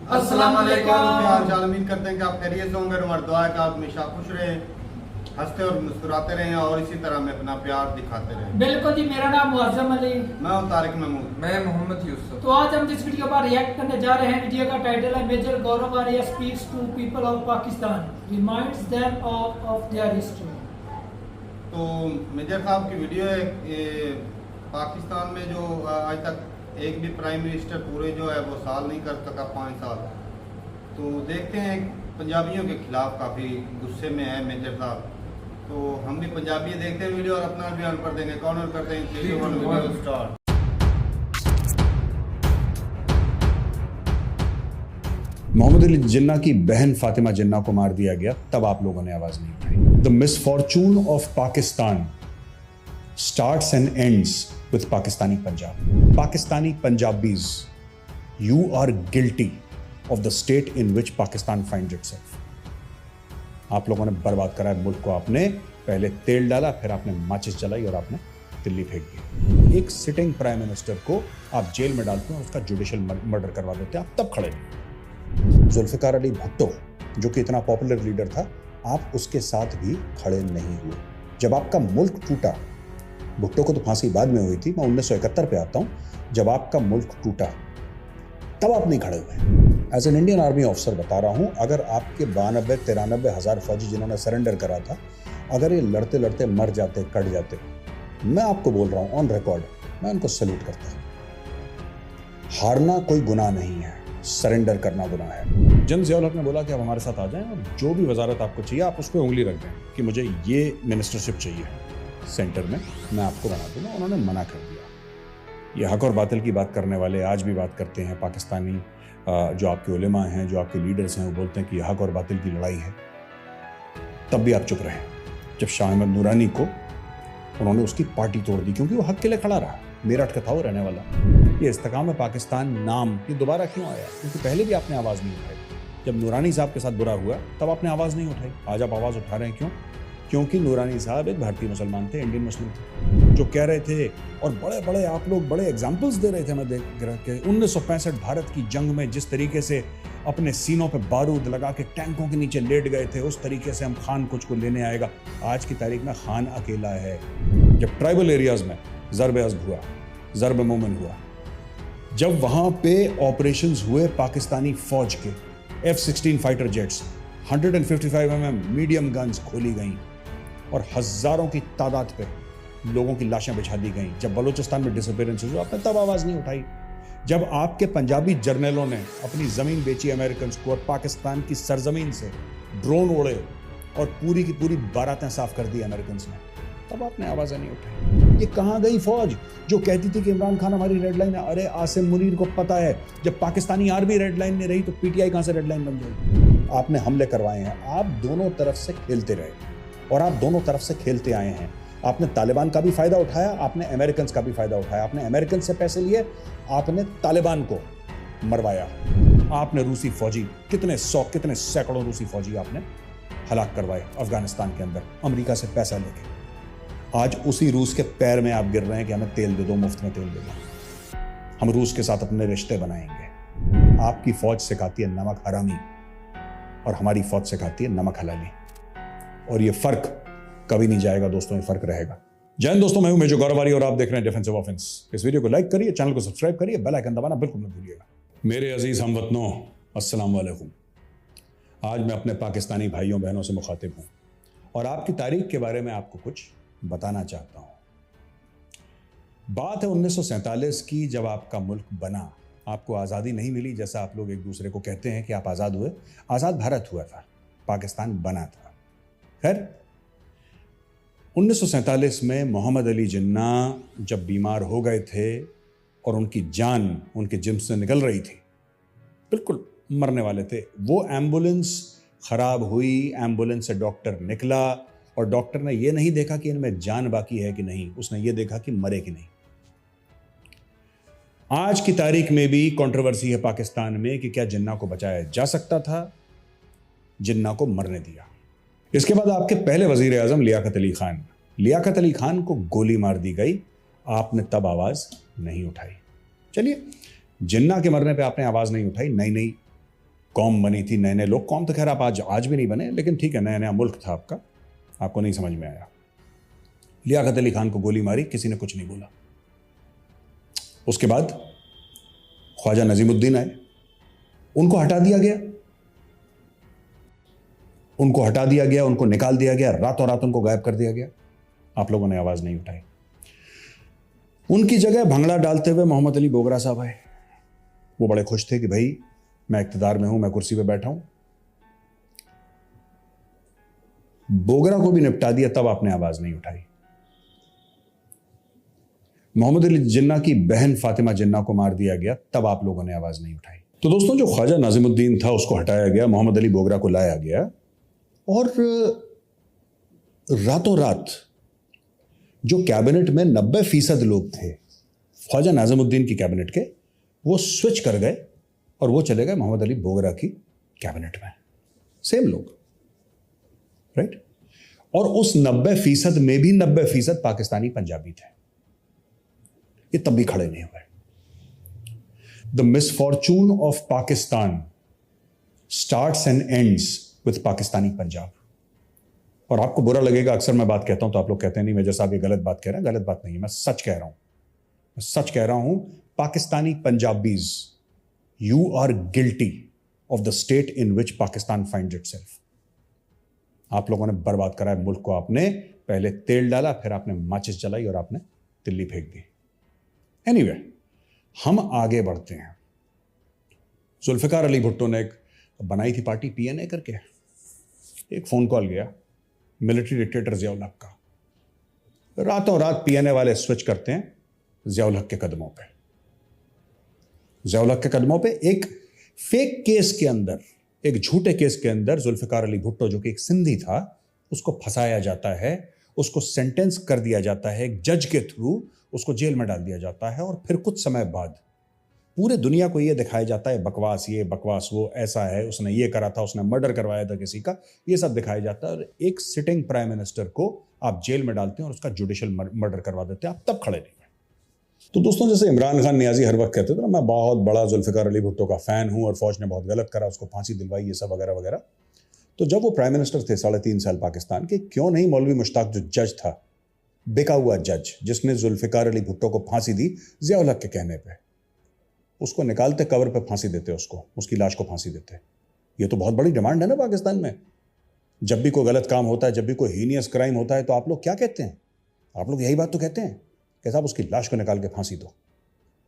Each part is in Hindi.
अस्सलाम वालेकुम। उम्मीद करते हैं कि आप खैरियत से होंगे। हमारी दुआ है कि आप हमेशा खुश रहें, हंसते और मुस्कुराते रहें और इसी तरह हमें अपना प्यार दिखाते रहें। बिल्कुल जी। मेरा नाम मुअज़्ज़म अली, मैं हूं तारिक महमूद, मैं मोहम्मद यूसुफ। तो आज हम जिस वीडियो पर रिएक्ट करने जा रहे हैं, वीडियो का टाइटल है major Gaurav Arya speaks to people of Pakistan, reminds them of their history. तो मेजर साहब की वीडियो है। पाकिस्तान में जो आज तक एक भी प्राइम मिनिस्टर पूरे जो है वो साल नहीं कर सका, 5 साल। तो देखते हैं पंजाबियों के खिलाफ काफ़ी गुस्से में है मेजर साहब। तो हम भी पंजाबी देखते हैं वीडियो और अपना भी ऑन कर देंगे। कौन ऑन करते हैं? 3, 2, 1 वीडियो स्टार्ट। मोहम्मद अली जिन्ना की बहन फातिमा जिन्ना को मार दिया गया, तब आप लोगों ने आवाज नहीं उठाई। The misfortune of Pakistan starts and ends with Pakistani Punjab. Pakistani Punjabis, you are guilty of the state in which Pakistan finds itself. आप लोगों ने बर्बाद करा है मुल्क को। आपने पहले तेल डाला, फिर आपने माचिस जलाई और आपने दिल्ली फेंक दी। एक सिटिंग प्राइम मिनिस्टर को आप जेल में डालते हैं और उसका जुडिशियल मर्डर करवा देते हैं, आप तब खड़े नहीं। जुल्फिकार अली भुट्टो जो कि इतना पॉपुलर लीडर था, आप उसके साथ भी खड़े नहीं हुए। जब आपका मुल्क टूटा, भुट्टो को तो फांसी बाद में हुई थी, मैं 1971 पे आता हूं। जब आपका मुल्क टूटा तब आप नहीं खड़े हुए। As an Indian army officer बता रहा हूं, अगर आपके 92-93 हज़ार फौजी जिन्होंने सरेंडर करा था, अगर ये लड़ते लड़ते मर जाते, कट जाते, मैं आपको बोल रहा हूं ऑन रिकॉर्ड, मैं उनको सल्यूट करता हूं। हारना कोई गुनाह नहीं है, सरेंडर करना गुनाह है। जन ज़ियाउल हक ने बोला कि आप हमारे साथ आ जाएं और जो भी वजारत आपको चाहिए आप उस पर उंगली रख दें कि मुझे ये मिनिस्टरशिप चाहिए सेंटर में, मैं आपको बना दूंगा। उन्होंने मना कर दिया। ये हक और बातिल की बात करने वाले आज भी बात करते हैं। पाकिस्तानी जो आपके उलेमा हैं, जो आपके लीडर्स हैं, वो बोलते हैं कि हक और बातिल की लड़ाई है। तब भी आप चुप रहे जब शाह अहमद नूरानी को उन्होंने उसकी पार्टी तोड़ दी, क्योंकि वो हक के लिए खड़ा रहा। मेरठ का था वो रहने वाला। ये इस्तेकाम पाकिस्तान नाम ये दोबारा क्यों आया? क्योंकि पहले भी आपने आवाज़ नहीं उठाई। जब नूरानी साहब के साथ बुरा हुआ तब आपने आवाज़ नहीं उठाई। आज आप आवाज़ उठा रहे हैं, क्यों? क्योंकि नूरानी साहब एक भारतीय मुसलमान थे, इंडियन मुस्लिम थे, जो कह रहे थे और बड़े बड़े आप लोग बड़े एग्जाम्पल्स दे रहे थे। मैं देख रहा कि 1965 भारत की जंग में जिस तरीके से अपने सीनों पे बारूद लगा के टैंकों के नीचे लेट गए थे, उस तरीके से हम खान कुछ को लेने आएगा। आज की तारीख में खान अकेला है। जब ट्राइबल एरियाज में ज़रब अज़ब हुआ, ज़रब मोमिन हुआ, जब वहाँ पे ऑपरेशंस हुए पाकिस्तानी फौज के F-16 fighter jets, 155 mm medium guns खोली गई और हजारों की तादाद पे लोगों की लाशें बिछा दी गई। जब बलूचिस्तान में डिसअपीयरेंस हुआ, आपने तब आवाज़ नहीं उठाई। जब आपके पंजाबी जर्नलों ने अपनी ज़मीन बेची अमेरिकन को और पाकिस्तान की सरजमीन से ड्रोन उड़े और पूरी की पूरी बारातें साफ कर दी अमेरिकन ने, तब आपने आवाज़ें नहीं उठाई। ये कहाँ गई फौज जो कहती थी कि इमरान खान हमारी रेड लाइन है? अरे आसिम मुनीर को पता है, जब पाकिस्तानी आर्मी रेड लाइन नहीं रही तो पीटीआई कहाँ से रेड लाइन बन जाएगी? आपने हमले करवाए हैं। आप दोनों तरफ से खेलते रहे और आप दोनों तरफ से खेलते आए हैं। आपने तालिबान का भी फायदा उठाया, आपने अमेरिकन का भी फायदा उठाया। आपने अमेरिकन से पैसे लिए, आपने तालिबान को मरवाया। आपने रूसी फौजी कितने सैकड़ों रूसी फौजी आपने हलाक करवाए अफगानिस्तान के अंदर, अमेरिका से पैसा लेके। आज उसी रूस के पैर में आप गिर रहे हैं कि हमें तेल दे दो, मुफ्त में तेल दे दो, हम रूस के साथ अपने रिश्ते बनाएंगे। आपकी फौज सिखाती है नमक हरामी और हमारी फौज सिखाती है नमक हलाली, और ये फर्क कभी नहीं जाएगा दोस्तों, ये फर्क रहेगा। जय हिंद दोस्तों, मैं हूं मेजर गौरव आर्या और आप देख रहे हैं डिफेंसिव ऑफेंस। इस वीडियो को लाइक करिए, चैनल को सब्सक्राइब करिए, बेल आइकन दबाना बिल्कुल मत भूलिएगा। मेरे अजीज हमवतनों, अस्सलाम वालेकुम। आज मैं अपने पाकिस्तानी भाइयों बहनों से मुखातिब हूं और आपकी तारीख के बारे में आपको कुछ बताना चाहता हूं। बात है 1947 की, जब आपका मुल्क बना। आपको आज़ादी नहीं मिली, जैसा आप लोग एक दूसरे को कहते हैं कि आप आज़ाद हुए। आज़ाद भारत हुआ था, पाकिस्तान बना था। खैर, 1947 में मोहम्मद अली जिन्ना जब बीमार हो गए थे और उनकी जान उनके जिस्म से निकल रही थी, बिल्कुल मरने वाले थे, वो एम्बुलेंस खराब हुई। एम्बुलेंस से डॉक्टर निकला और डॉक्टर ने यह नहीं देखा कि इनमें जान बाकी है कि नहीं, उसने ये देखा कि मरे कि नहीं। आज की तारीख में भी कंट्रोवर्सी है पाकिस्तान में कि क्या जिन्ना को बचाया जा सकता था। जिन्ना को मरने दिया। इसके बाद आपके पहले वजीर आजम लियाकत अली खान को गोली मार दी गई। आपने तब आवाज नहीं उठाई। चलिए, जिन्ना के मरने पे आपने आवाज नहीं उठाई, नई नई कौम बनी थी, नए नए लोग, कौम तो खैर आप आज भी नहीं बने, लेकिन ठीक है, नया नया मुल्क था आपका, आपको नहीं समझ में आया। लियाकत अली खान को गोली मारी, किसी ने कुछ नहीं बोला। उसके बाद ख्वाजा नजीमुद्दीन आए, उनको हटा दिया गया, उनको निकाल दिया गया, रातों रात उनको गायब कर दिया गया। आप लोगों ने आवाज नहीं उठाई। उनकी जगह भंगड़ा डालते हुए मोहम्मद अली बोगरा साहब आए। वो बड़े खुश थे कि भाई मैं इख्तिदार में हूं, मैं कुर्सी पे बैठा हूं। बोगरा को भी निपटा दिया, तब आपने आवाज नहीं उठाई। मोहम्मद अली जिन्ना की बहन फातिमा जिन्ना को मार दिया गया, तब आप लोगों ने आवाज नहीं उठाई। तो दोस्तों, जो ख्वाजा नाजिमुद्दीन था उसको हटाया गया, मोहम्मद अली बोगरा को लाया गया, और रातों रात जो कैबिनेट में 90% लोग थे ख्वाजा नाजिमुद्दीन की कैबिनेट के, वो स्विच कर गए और वो चले गए मोहम्मद अली बोगरा की कैबिनेट में। सेम लोग, राइट? और उस 90% में भी 90% पाकिस्तानी पंजाबी थे। ये तब भी खड़े नहीं हुए। The misfortune of Pakistan starts and ends with Pakistani Punjab. और आपको बुरा लगेगा, अक्सर मैं बात कहता हूं तो आप लोग कहते हैं नहीं मेजर साहब ये गलत बात कह रहे हैं। गलत बात नहीं है, मैं सच कह रहा हूं। Pakistani Punjabis, you are guilty of the state in which Pakistan finds itself. आप लोगों ने बर्बाद करा है मुल्क को। आपने पहले तेल डाला, फिर आपने माचिस जलाई और आपने तिल्ली फेंक दी। एनीवे, हम आगे बढ़ते हैं। जुल्फिकार अली भुट्टो ने एक बनाई थी पार्टी पीएनए करके, एक फोन कॉल गया मिलिट्री डिक्टेटर जियाउल हक का। रातों रात पीएनए वाले स्विच करते हैं जियाउल हक के कदमों पे। जियाउल हक के कदमों पे एक फेक केस के अंदर, एक झूठे केस के अंदर जुल्फिकार अली भुट्टो जो कि एक सिंधी था, उसको फंसाया जाता है, उसको सेंटेंस कर दिया जाता है एक जज के थ्रू, उसको जेल में डाल दिया जाता है। और फिर कुछ समय बाद पूरे दुनिया को यह दिखाया जाता है बकवास ये बकवास वो, ऐसा है, उसने ये करा था, उसने मर्डर करवाया था किसी का, ये सब दिखाया जाता है। और एक सिटिंग प्राइम मिनिस्टर को आप जेल में डालते हैं और उसका जुडिशियल मर्डर करवा देते हैं, आप तब खड़े नहीं हैं। तो दोस्तों, जैसे इमरान खान नियाजी हर वक्त कहते थे ना, मैं बहुत बड़ा जुल्फिकार अली भुट्टो का फैन हूं और फौज ने बहुत गलत करा, उसको फांसी दिलवाई, ये सब वगैरह वगैरह। तो जब वो प्राइम मिनिस्टर थे 3.5 साल पाकिस्तान के, क्यों नहीं मौलवी मुश्ताक जो जज था, बिका हुआ जज जिसने जुल्फिकार अली भुट्टो को फांसी दी जियाउल हक के कहने पे, उसको निकालते, कवर पे फांसी देते, उसको, उसकी लाश को फांसी देते। ये तो बहुत बड़ी डिमांड है ना पाकिस्तान में। जब भी कोई गलत काम होता है, जब भी कोई हीनियस क्राइम होता है, तो आप लोग क्या कहते हैं? आप लोग यही बात तो कहते हैं कि साहब उसकी लाश को निकाल के फांसी दो,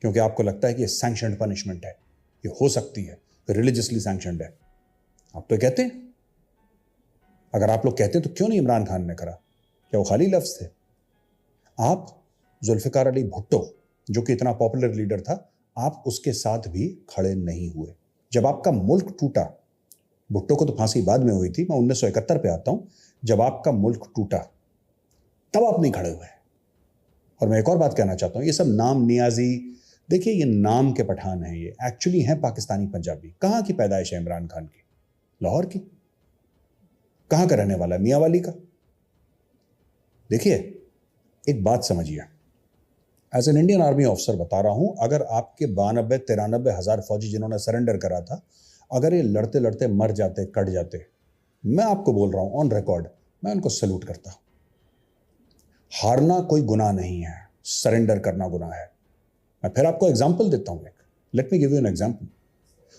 क्योंकि आपको लगता है कि ये सैंक्शनड पनिशमेंट है, ये हो सकती है, रिलीजियसली सैंक्शनड है। आप तो कहते हैं। अगर आप लोग कहते हैं तो क्यों नहीं इमरान खान ने करा? क्या वो खाली लफ्ज थे? आप जुल्फिकार अली भुट्टो जो कि इतना पॉपुलर लीडर था, आप उसके साथ भी खड़े नहीं हुए। जब आपका मुल्क टूटा, भुट्टो को तो फांसी बाद में हुई थी, मैं 1971 पे आता हूं, जब आपका मुल्क टूटा तब आप नहीं खड़े हुए। और मैं एक और बात कहना चाहता हूं, ये सब नाम नियाजी, देखिए ये नाम के पठान हैं, ये एक्चुअली हैं पाकिस्तानी पंजाबी। कहां की पैदाइश है इमरान खान की? लाहौर की। कहां का रहने वाला है? मियां वाली का। देखिए एक बात समझिए, as an Indian army officer बता रहा हूं, अगर आपके 92-93 हज़ार फौजी जिन्होंने सरेंडर करा था, अगर ये लड़ते लड़ते मर जाते, कट जाते, मैं आपको बोल रहा हूं ऑन रिकॉर्ड, मैं उनको सल्यूट करता। हारना कोई गुनाह नहीं है, सरेंडर करना गुनाह है। मैं फिर आपको एग्जाम्पल देता हूं, let me give you an example.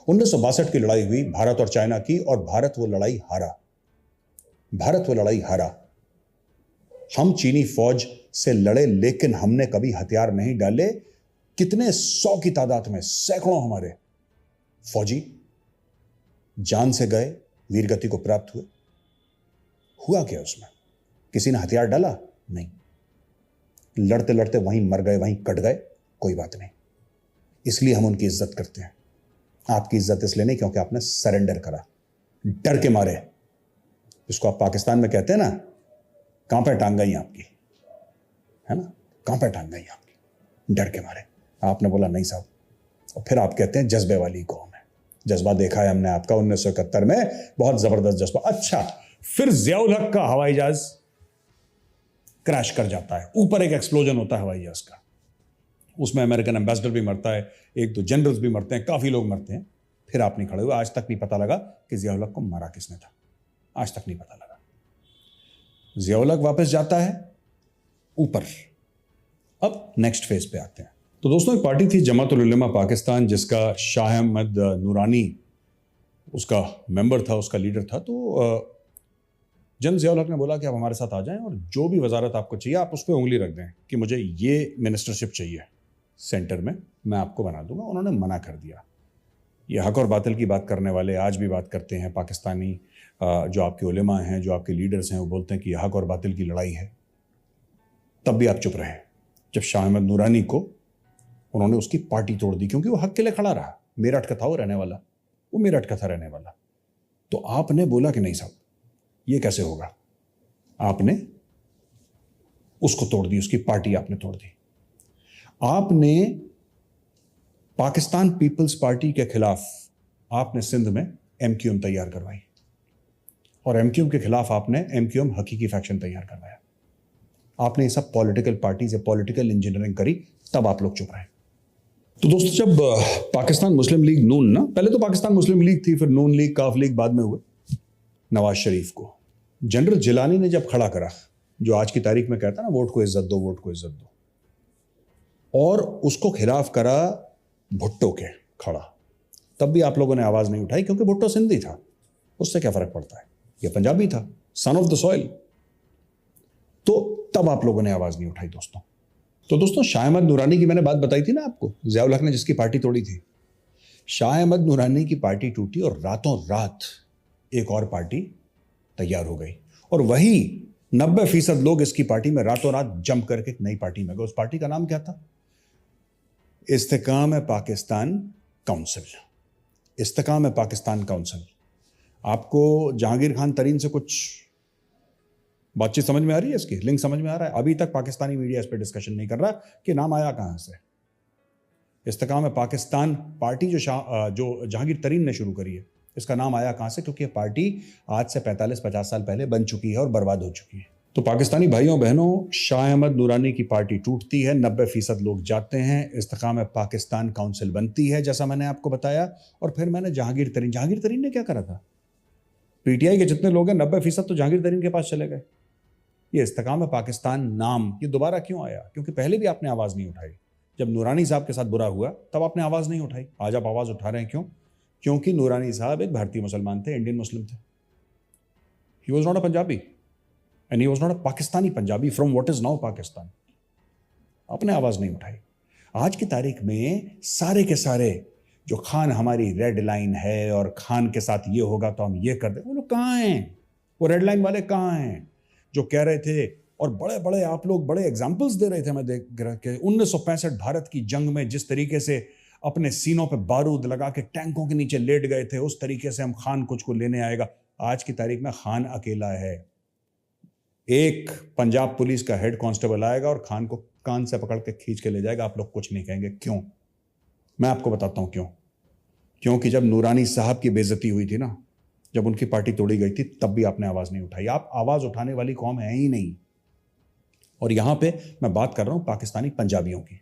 1962 की लड़ाई हुई भारत और चाइना की, और भारत वो लड़ाई हारा। हम चीनी फौज से लड़े, लेकिन हमने कभी हथियार नहीं डाले। कितने 100 की तादाद में, सैकड़ों हमारे फौजी जान से गए, वीरगति को प्राप्त हुए। हुआ क्या उसमें? किसी ने हथियार डाला? नहीं। लड़ते लड़ते वहीं मर गए, वहीं कट गए, कोई बात नहीं। इसलिए हम उनकी इज्जत करते हैं। आपकी इज्जत इसलिए नहीं क्योंकि आपने सरेंडर करा, डर के मारे। जिसको आप पाकिस्तान में कहते हैं ना, कांपे टांग गई आपकी, है ना, कांपे टांग गई आपकी, डर के मारे। आपने बोला नहीं साहब, और फिर आप कहते हैं जज्बे वाली कौम है। जज्बा देखा है हमने आपका 1971 में, बहुत जबरदस्त जज्बा। अच्छा, फिर जियाउल हक का हवाई जहाज क्रैश कर जाता है, ऊपर एक एक्सप्लोजन होता है हवाई जहाज का, उसमें अमेरिकन एम्बेसडर भी मरता है, एक दो जनरल्स भी मरते हैं, काफ़ी लोग मरते हैं, फिर आप नहीं खड़े हुए। आज तक नहीं पता लगा कि ज़िया-उल हक को मारा किसने था, आज तक नहीं पता लगा। ज़िया-उल हक वापस जाता है ऊपर। अब नेक्स्ट फेज पे आते हैं। तो दोस्तों, एक पार्टी थी जमातुल उलमा पाकिस्तान, जिसका शाह अहमद नूरानी उसका मेंबर था, उसका लीडर था। तो जनरल ज़िया-उल हक ने बोला कि आप हमारे साथ आ जाएं और जो भी वजारत आपको चाहिए आप उस पर उंगली रख दें कि मुझे ये मिनिस्टरशिप चाहिए सेंटर में, मैं आपको बना दूंगा। उन्होंने मना कर दिया। ये हक और बातिल की बात करने वाले आज भी बात करते हैं। पाकिस्तानी जो आपके उलेमा हैं, जो आपके लीडर्स हैं, वो बोलते हैं कि हक और बातिल की लड़ाई है। तब भी आप चुप रहे जब शाह अहमद नूरानी को उन्होंने उसकी पार्टी तोड़ दी, क्योंकि वो हक के लिए खड़ा रहा। मेरठ का था वो रहने वाला, वो मेरठ का था रहने वाला। तो आपने बोला कि नहीं साहब, ये कैसे होगा। आपने उसको तोड़ दी, उसकी पार्टी आपने तोड़ दी। आपने पाकिस्तान पीपल्स पार्टी के खिलाफ आपने सिंध में एमक्यूएम तैयार करवाई, और एमक्यूएम के खिलाफ आपने एमक्यूएम हकीकी फैक्शन तैयार करवाया। आपने ये सब पॉलिटिकल पार्टीज या पॉलिटिकल इंजीनियरिंग करी, तब आप लोग चुप रहे। तो दोस्तों, जब पाकिस्तान मुस्लिम लीग नून ना, पहले तो पाकिस्तान मुस्लिम लीग थी, फिर नून लीग, काफ लीग बाद में हुए। नवाज शरीफ को जनरल जिलानी ने जब खड़ा करा, जो आज की तारीख में कहता है ना, वोट को इज्जत दो, वोट को इज्जत दो, और उसको खिलाफ करा भुट्टो के खड़ा, तब भी आप लोगों ने आवाज नहीं उठाई, क्योंकि भुट्टो सिंधी था, उससे क्या फर्क पड़ता है, ये पंजाबी था, सन ऑफ द सॉइल। तो तब आप लोगों ने आवाज नहीं उठाई दोस्तों। तो दोस्तों, शाह अहमद नूरानी की मैंने बात बताई थी ना आपको, ज़िया-उल हक ने जिसकी पार्टी तोड़ी थी। शाह अहमद नूरानी की पार्टी टूटी और रातों रात एक और पार्टी तैयार हो गई, और वही 90% लोग इसकी पार्टी में रातों रात जंप करके एक नई पार्टी में गए। उस पार्टी का नाम क्या था? इस्तेकाम पाकिस्तान काउंसिल। इस्तेकाम पाकिस्तान काउंसिल। आपको जहांगीर खान तरीन से कुछ बातचीत समझ में आ रही है? इसकी लिंक समझ में आ रहा है? अभी तक पाकिस्तानी मीडिया इस पर डिस्कशन नहीं कर रहा कि नाम आया कहां से। इस्तेकाम पाकिस्तान पार्टी जो जहांगीर तरीन ने शुरू करी है, इसका नाम आया कहां से? क्योंकि पार्टी आज से 45-50 साल पहले बन चुकी है और बर्बाद हो चुकी है। तो पाकिस्तानी भाइयों बहनों, शाह अहमद नूरानी की पार्टी टूटती है, 90% लोग जाते हैं, इस्तेकाम पाकिस्तान काउंसिल बनती है, जैसा मैंने आपको बताया। और फिर मैंने जहांगीर तरीन ने क्या करा था? पीटीआई के जितने लोग हैं 90% तो जहांगीर तरीन के पास चले गए। ये इस्तेकाम पाकिस्तान नाम ये दोबारा क्यों आया? क्योंकि पहले भी आपने आवाज नहीं उठाई। जब नूरानी साहब के साथ बुरा हुआ तब आपने आवाज नहीं उठाई, आज आप आवाज उठा रहे हैं। क्यों? क्योंकि नूरानी साहब एक भारतीय मुसलमान थे, इंडियन मुस्लिम थे। He was not a Punjabi and he was not a Pakistani Punjabi from what is now Pakistan. आपने आवाज नहीं उठाई। आज की तारीख में सारे के सारे जो खान हमारी रेड लाइन है और खान के साथ ये होगा तो हम ये कर दें, वो लोग कहाँ हैं? वो रेड लाइन वाले कहाँ हैं जो कह रहे थे? और बड़े बड़े आप लोग बड़े एग्जाम्पल्स दे रहे थे, मैं देख रहा कि 1965 भारत की जंग में जिस तरीके से अपने सीनों पे बारूद लगा के टैंकों के नीचे लेट गए थे, उस तरीके से हम खान कुछ को लेने आएगा। आज की तारीख में खान अकेला है। एक पंजाब पुलिस का हेड कांस्टेबल आएगा और खान को कान से पकड़ के खींच के ले जाएगा। आप लोग कुछ नहीं कहेंगे। क्यों? मैं आपको बताता हूं क्यों। क्योंकि जब नूरानी साहब की बेइज्जती हुई थी ना, जब उनकी पार्टी तोड़ी गई थी, तब भी आपने आवाज नहीं उठाई। आप आवाज उठाने वाली कौम है ही नहीं। और यहां पे मैं बात कर रहा हूं पाकिस्तानी पंजाबियों की।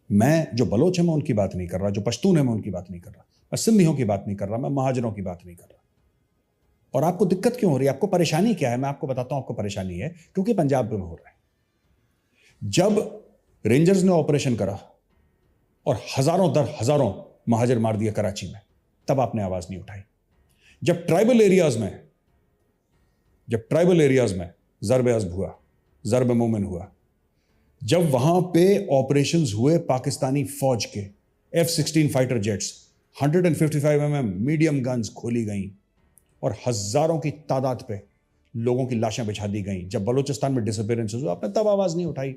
मैं जो बलोच है मैं उनकी बात नहीं कर रहा, जो पश्तून है मैं उनकी बात नहीं कर रहा, मैं सिंधियों की बात नहीं कर रहा, मैं महाजरों की बात नहीं कर रहा। और आपको दिक्कत क्यों हो रही है? आपको परेशानी क्या है? मैं आपको बताता हूं आपको परेशानी है क्योंकि पंजाब में हो रहा है। जब रेंजर्स ने ऑपरेशन करा और हजारों दर हजारों महाजर मार दिया कराची में, तब आपने आवाज नहीं उठाई। जब ट्राइबल एरियाज में ज़र्ब अज़ब हुआ, ज़र्ब मोमिन हुआ, जब वहां पे ऑपरेशंस हुए पाकिस्तानी फौज के F-16 fighter jets, 155 mm medium guns खोली गई और हजारों की तादाद पे लोगों की लाशें बिछा दी गई। जब बलूचिस्तान में डिसअपीयरेंसेस हुआ, आपने तब आवाज नहीं उठाई।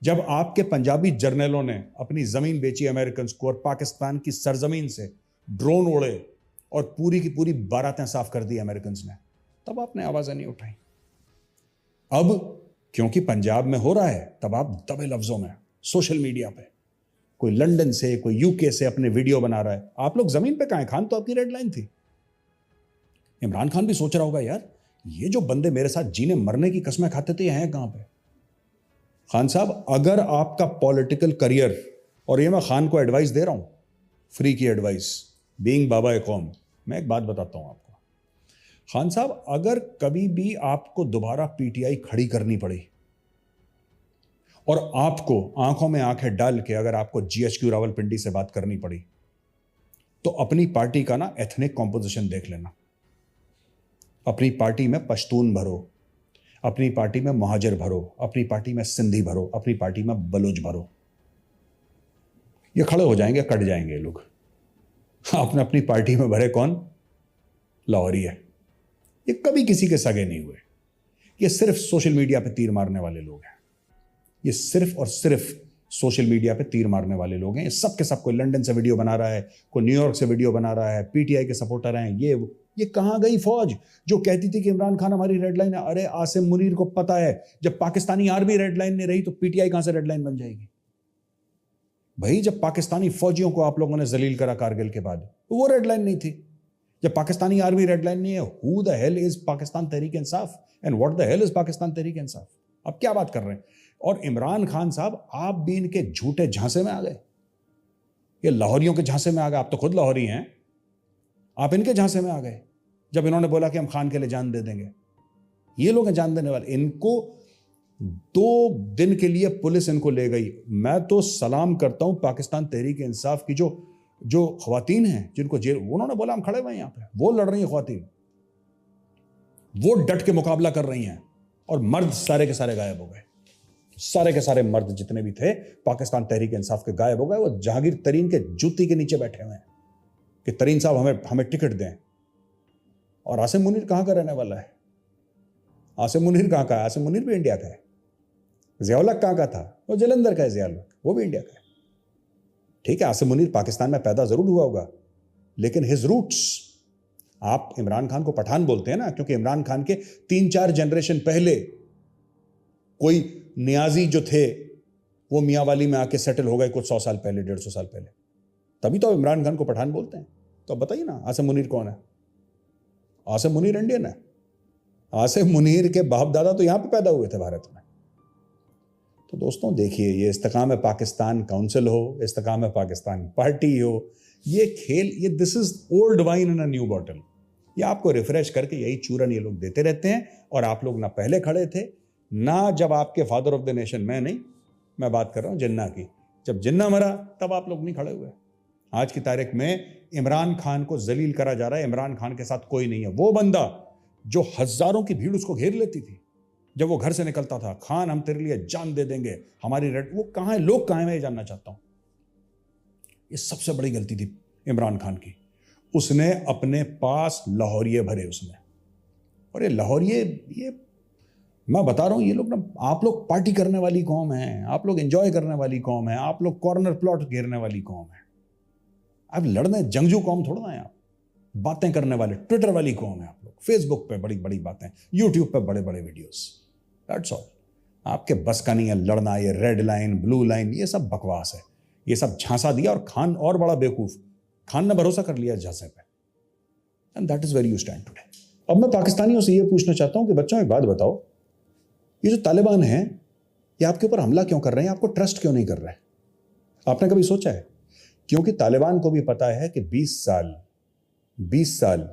जब आपके पंजाबी जर्नलों ने अपनी जमीन बेची अमेरिकन को और पाकिस्तान की सरजमीन से ड्रोन उड़े और पूरी की पूरी बारातें साफ कर दी अमेरिकन ने, तब आपने आवाजें नहीं उठाई। अब क्योंकि पंजाब में हो रहा है, तब आप दबे लफ्जों में सोशल मीडिया पे कोई लंदन से, कोई यूके से अपने वीडियो बना रहा है। आप लोग जमीन पे कहां हैं? खान तो आपकी रेड लाइन थी। इमरान खान भी सोच रहा होगा, यार ये जो बंदे मेरे साथ जीने मरने की कस्में खाते थे, ये हैं कहां पे? खान साहब, अगर आपका पॉलिटिकल करियर, और ये मैं खान को एडवाइस दे रहा हूं, फ्री की एडवाइस, बीइंग बाबा ए कौम, मैं एक बात बताता हूं आपको। खान साहब, अगर कभी भी आपको दोबारा पीटीआई खड़ी करनी पड़ी और आपको आंखों में आंखें डाल के अगर आपको जीएचक्यू रावलपिंडी से बात करनी पड़ी, तो अपनी पार्टी का ना एथनिक कॉम्पोजिशन देख लेना। अपनी पार्टी में पश्तून भरो, अपनी पार्टी में महाजर भरो, अपनी पार्टी में सिंधी भरो, अपनी पार्टी में बलूच भरो। ये खड़े हो जाएंगे, कट जाएंगे लोग। आपने अपनी पार्टी में भरे कौन? लाहौरी है। ये कभी किसी के सगे नहीं हुए। ये सिर्फ सोशल मीडिया पे तीर मारने वाले लोग हैं। ये सिर्फ और सिर्फ सोशल मीडिया पे तीर मारने वाले लोग हैं। ये सब के सब, कोई लंदन से वीडियो बना रहा है, कोई न्यूयॉर्क से वीडियो बना रहा है, पीटीआई के सपोर्टर हैं। ये कहां गई फौज जो कहती थी कि इमरान खान हमारी रेड लाइन है? अरे आसिम मुनीर को पता है, जब पाकिस्तानी आर्मी रेड लाइन नहीं रही तो पीटीआई कहां से रेड लाइन बन जाएगी? भाई, जब पाकिस्तानी फौजियों को आप लोगों ने जलील करा कारगिल के बाद, तो वो रेड लाइन नहीं थी। जब पाकिस्तानी आर्मी रेड लाइन नहीं है, who the hell is Pakistan Tehreek Insaf and what the hell is Pakistan Tehreek Insaf? आप क्या बात कर रहे हैं? और इमरान खान साहब, आप भी इनके झूठे झांसे में आ गए। ये लाहौरियों के झांसे में आ गए। आप तो खुद लाहौरी हैं, आप इनके झांसे में आ गए। जब इन्होंने बोला कि हम खान के लिए जान दे देंगे, ये लोग हैं जान देने वाले। इनको 2 दिन के लिए पुलिस इनको ले गई। मैं तो सलाम करता हूं पाकिस्तान तहरीक इंसाफ की जो खवातीन हैं, जिनको जेल, उन्होंने बोला हम खड़े हुए हैं यहां पे, वो लड़ रही हैं खवातीन, वो डट के मुकाबला कर रही हैं। और मर्द सारे के सारे गायब हो गए। सारे के सारे मर्द जितने भी थे पाकिस्तान तहरीक इंसाफ के गायब हो गए। वो जहांगीर तरीन के जूती के नीचे बैठे हुए हैं कि तरीन साहब हमें टिकट दें। और आसिम मुनीर कहां का रहने वाला है? आसिम मुनीर कहां का है? आसिम मुनीर भी इंडिया का है। ज़िया-उल हक कहां का था? वो जलंधर का है। ज़िया-उल हक वो भी इंडिया का है। ठीक है, आसिम मुनीर पाकिस्तान में पैदा जरूर हुआ होगा, लेकिन हिज रूट्स, आप इमरान खान को पठान बोलते हैं ना, क्योंकि इमरान खान के 3-4 जनरेशन पहले कोई नियाजी जो थे वो मियांवाली में आके सेटल हो गए कुछ 100 साल पहले, 150 साल पहले, तभी तो इमरान खान को पठान बोलते हैं। तो अब बताइए ना, आसिम मुनीर कौन है? आसिम मुनीर इंडियन है। आसिम मुनीर के बाप दादा तो यहां पे पैदा हुए थे भारत में। तो दोस्तों देखिए, ये इस्तेकाम पाकिस्तान काउंसिल हो, इस्तेकाम पाकिस्तान पार्टी हो, ये खेल, ये this is old wine in a new bottle. ये आपको रिफ्रेश करके यही चूरन ये लोग देते रहते हैं। और आप लोग ना पहले खड़े थे, ना जब आपके फादर ऑफ द नेशन, मैं बात कर रहा हूं जिन्ना की, जब जिन्ना मरा तब आप लोग नहीं खड़े हुए। आज की तारीख में इमरान खान को जलील करा जा रहा है। इमरान खान के साथ कोई नहीं है। वो बंदा जो हजारों की भीड़ उसको घेर लेती थी जब वो घर से निकलता था, खान हम तेरे लिए जान दे देंगे, हमारी रेड, वो कहां है? लोग कहां है? मैं ये जानना चाहता हूं। ये सबसे बड़ी गलती थी इमरान खान की। उसने अपने पास लाहौरिये भरे उसने। और ये लाहौरिये, ये मैं बता रहा हूं, ये लोग ना, आप लोग पार्टी करने वाली कौम है, आप लोग एंजॉय करने वाली कौम है, आप लोग कॉर्नर प्लॉट घेरने वाली कौम है। आप लड़ने जंगजू कौम थोड़ा ना है। आप बातें करने वाले ट्विटर वाली कौम है। आप लोग फेसबुक पे बड़ी बड़ी बातें, यूट्यूब पे बड़े बड़े वीडियोस, दैट्स ऑल। आपके बस का नहीं है लड़ना। ये रेड लाइन, ब्लू लाइन, ये सब बकवास है। ये सब झांसा दिया। और खान और बड़ा बेवकूफ, खान ने भरोसा कर लिया झांसे पे, and that is where you stand today. अब मैं पाकिस्तानियों से ये पूछना चाहता हूं कि बच्चों एक बात बताओ, ये जो तालिबान हैं, ये आपके ऊपर हमला क्यों कर रहे हैं? आपको ट्रस्ट क्यों नहीं कर रहे हैं? आपने कभी सोचा है? क्योंकि तालिबान को भी पता है कि 20 साल